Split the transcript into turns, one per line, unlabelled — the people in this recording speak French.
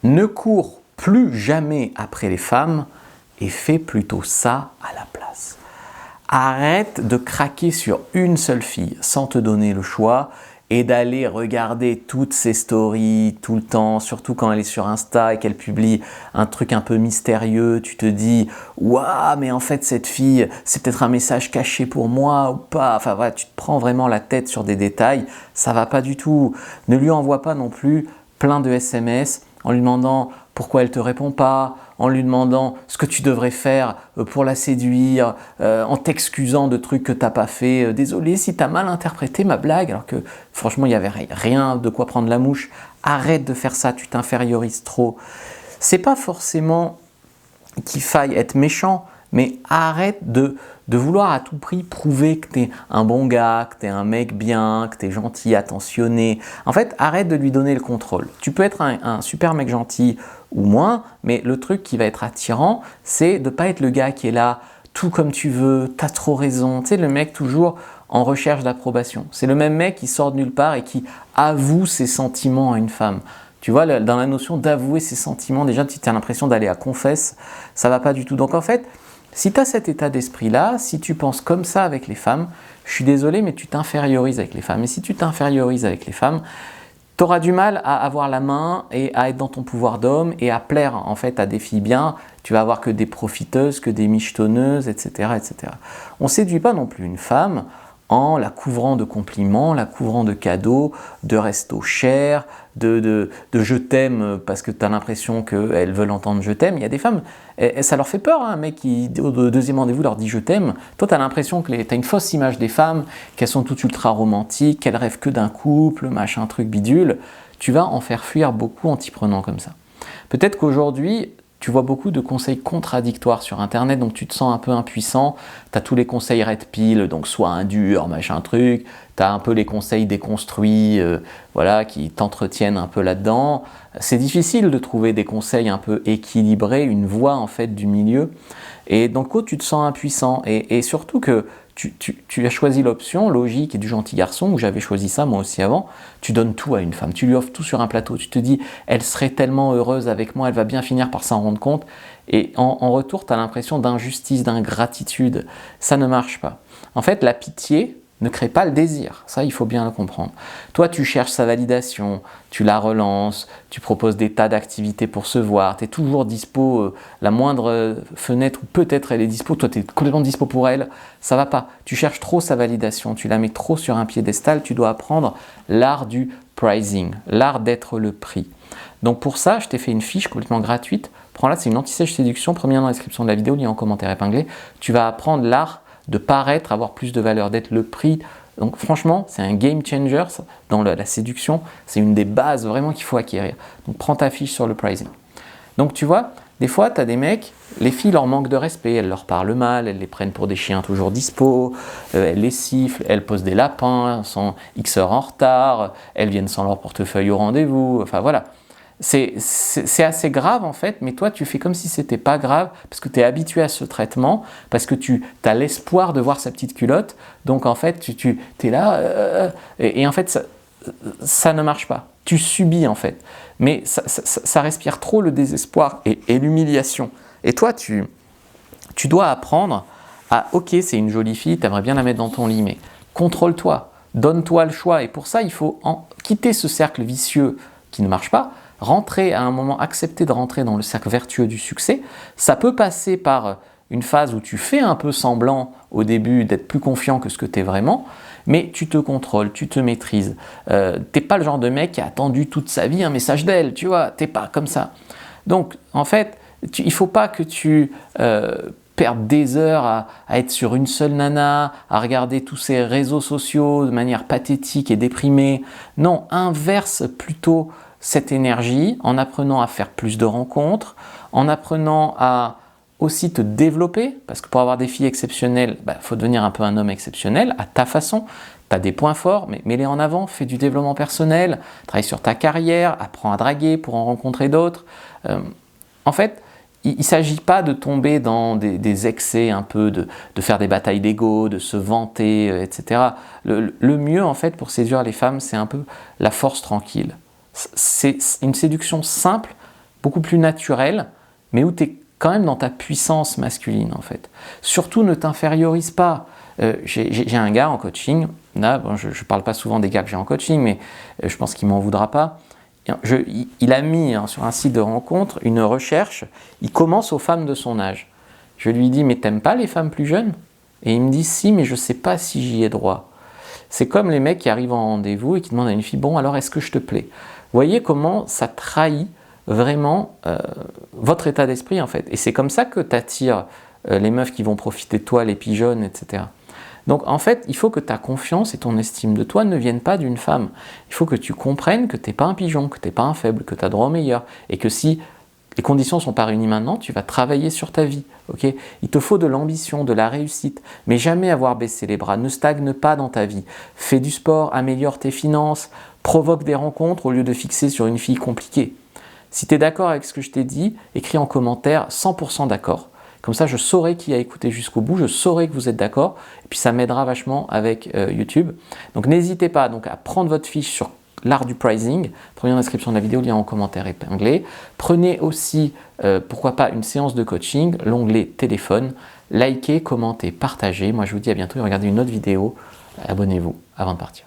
Ne cours plus jamais après les femmes et fais plutôt ça à la place. Arrête de craquer sur une seule fille sans te donner le choix et d'aller regarder toutes ses stories tout le temps, surtout quand elle est sur Insta et qu'elle publie un truc un peu mystérieux. Tu te dis « Waouh, mais en fait cette fille, c'est peut-être un message caché pour moi ou pas ?» Enfin voilà, tu te prends vraiment la tête sur des détails, ça va pas du tout. Ne lui envoie pas non plus plein de SMS en lui demandant pourquoi elle ne te répond pas, en lui demandant ce que tu devrais faire pour la séduire, en t'excusant de trucs que tu n'as pas fait. Désolé si tu as mal interprété ma blague, alors que franchement, il n'y avait rien de quoi prendre la mouche. Arrête de faire ça, tu t'infériorises trop. C'est pas forcément qu'il faille être méchant, mais arrête de vouloir à tout prix prouver que tu es un bon gars, que tu es un mec bien, que tu es gentil, attentionné. En fait, arrête de lui donner le contrôle. Tu peux être un super mec gentil ou moins, mais le truc qui va être attirant, c'est de ne pas être le gars qui est là, tout comme tu veux, t'as trop raison. Tu sais, le mec toujours en recherche d'approbation. C'est le même mec qui sort de nulle part et qui avoue ses sentiments à une femme. Tu vois, dans la notion d'avouer ses sentiments, déjà, tu as l'impression d'aller à confesse, ça va pas du tout. Donc en fait, si tu as cet état d'esprit-là, si tu penses comme ça avec les femmes, je suis désolé, mais tu t'infériorises avec les femmes. Et si tu t'infériorises avec les femmes, tu auras du mal à avoir la main et à être dans ton pouvoir d'homme et à plaire en fait à des filles bien. Tu vas avoir que des profiteuses, que des michetonneuses, etc., etc. On ne séduit pas non plus une femme en la couvrant de compliments, la couvrant de cadeaux, de restos chers, de je t'aime parce que tu as l'impression qu'elles veulent entendre je t'aime. Il y a des femmes, ça leur fait peur, hein, un mec qui au deuxième rendez-vous leur dit je t'aime. Toi, tu as l'impression que tu as une fausse image des femmes, qu'elles sont toutes ultra romantiques, qu'elles rêvent que d'un couple, machin, truc bidule. Tu vas en faire fuir beaucoup en t'y prenant comme ça. Peut-être qu'aujourd'hui, tu vois beaucoup de conseils contradictoires sur Internet, donc tu te sens un peu impuissant. Tu as tous les conseils red pill, donc sois un dur, machin truc. Tu as un peu les conseils déconstruits, voilà, qui t'entretiennent un peu là-dedans. C'est difficile de trouver des conseils un peu équilibrés, une voie en fait du milieu. Et donc tu te sens impuissant. Et surtout que tu as choisi l'option logique et du gentil garçon, où j'avais choisi ça moi aussi avant. Tu donnes tout à une femme, tu lui offres tout sur un plateau. Tu te dis, elle serait tellement heureuse avec moi, elle va bien finir par s'en rendre compte. Et en retour, tu as l'impression d'injustice, d'ingratitude. Ça ne marche pas. En fait, la pitié ne crée pas le désir. Ça, il faut bien le comprendre. Toi, tu cherches sa validation, tu la relances, tu proposes des tas d'activités pour se voir, tu es toujours dispo, la moindre fenêtre où peut-être elle est dispo, toi tu es complètement dispo pour elle, ça va pas. Tu cherches trop sa validation, tu la mets trop sur un piédestal, tu dois apprendre l'art du pricing, l'art d'être le prix. Donc pour ça, je t'ai fait une fiche complètement gratuite. Prends-la, c'est une anti-sèche séduction, premier lien dans la description de la vidéo, lien en commentaire épinglé. Tu vas apprendre l'art de paraître, avoir plus de valeur, d'être le prix. Donc franchement, c'est un game changer dans la séduction. C'est une des bases vraiment qu'il faut acquérir. Donc prends ta fiche sur le pricing. Donc tu vois, des fois, tu as des mecs, les filles leur manquent de respect, elles leur parlent mal, elles les prennent pour des chiens toujours dispo, elles les sifflent, elles posent des lapins, sont X heures en retard, elles viennent sans leur portefeuille au rendez-vous, enfin voilà. C'est assez grave en fait, mais toi tu fais comme si c'était pas grave parce que tu es habitué à ce traitement, parce que tu as l'espoir de voir sa petite culotte, donc en fait tu es là et en fait ça ne marche pas. Tu subis en fait, mais ça respire trop le désespoir et l'humiliation. Et toi tu dois apprendre à ok, c'est une jolie fille, tu aimerais bien la mettre dans ton lit, mais contrôle-toi, donne-toi le choix, et pour ça il faut quitter ce cercle vicieux qui ne marche pas. Rentrer à un moment, accepter de rentrer dans le cercle vertueux du succès, ça peut passer par une phase où tu fais un peu semblant au début d'être plus confiant que ce que tu es vraiment, mais tu te contrôles, tu te maîtrises. T'es pas le genre de mec qui a attendu toute sa vie un message d'elle, tu vois, t'es pas comme ça. Donc en fait, il faut pas que tu perdes des heures à être sur une seule nana, à regarder tous ces réseaux sociaux de manière pathétique et déprimée. Non, inverse plutôt cette énergie en apprenant à faire plus de rencontres, en apprenant à aussi te développer, parce que pour avoir des filles exceptionnelles, il faut devenir un peu un homme exceptionnel à ta façon. Tu as des points forts, mais mets-les en avant, fais du développement personnel, travaille sur ta carrière, apprends à draguer pour en rencontrer d'autres. En fait, il ne s'agit pas de tomber dans des excès un peu, de faire des batailles d'ego, de se vanter, etc. Le mieux en fait pour séduire les femmes, c'est un peu la force tranquille. C'est une séduction simple, beaucoup plus naturel, mais où tu es quand même dans ta puissance masculine en fait. Surtout ne t'infériorise pas. J'ai un gars en coaching, là, bon, je ne parle pas souvent des gars que j'ai en coaching, mais je pense qu'il ne m'en voudra pas. Il a mis sur un site de rencontre une recherche, il commence aux femmes de son âge. Je lui dis, mais t'aimes pas les femmes plus jeunes? Et il me dit, si, mais je ne sais pas si j'y ai droit. C'est comme les mecs qui arrivent en rendez-vous et qui demandent à une fille, bon alors est-ce que je te plais? Vous voyez comment ça trahit vraiment votre état d'esprit en fait. Et c'est comme ça que tu attires les meufs qui vont profiter de toi, les pigeonnes, etc. Donc en fait, il faut que ta confiance et ton estime de toi ne viennent pas d'une femme. Il faut que tu comprennes que tu n'es pas un pigeon, que tu n'es pas un faible, que tu as droit au meilleur. Et que si les conditions ne sont pas réunies maintenant, tu vas travailler sur ta vie. Okay, il te faut de l'ambition, de la réussite, mais jamais avoir baissé les bras. Ne stagne pas dans ta vie. Fais du sport, améliore tes finances, provoque des rencontres au lieu de fixer sur une fille compliquée. Si tu es d'accord avec ce que je t'ai dit, écris en commentaire 100% d'accord. Comme ça, je saurai qui a écouté jusqu'au bout, je saurai que vous êtes d'accord, et puis ça m'aidera vachement avec YouTube. Donc n'hésitez pas donc, à prendre votre fiche sur l'art du pricing, première description de la vidéo, lien en commentaire épinglé. Prenez aussi, pourquoi pas, une séance de coaching, l'onglet téléphone, likez, commentez, partagez. Moi je vous dis à bientôt et regardez une autre vidéo, abonnez-vous avant de partir.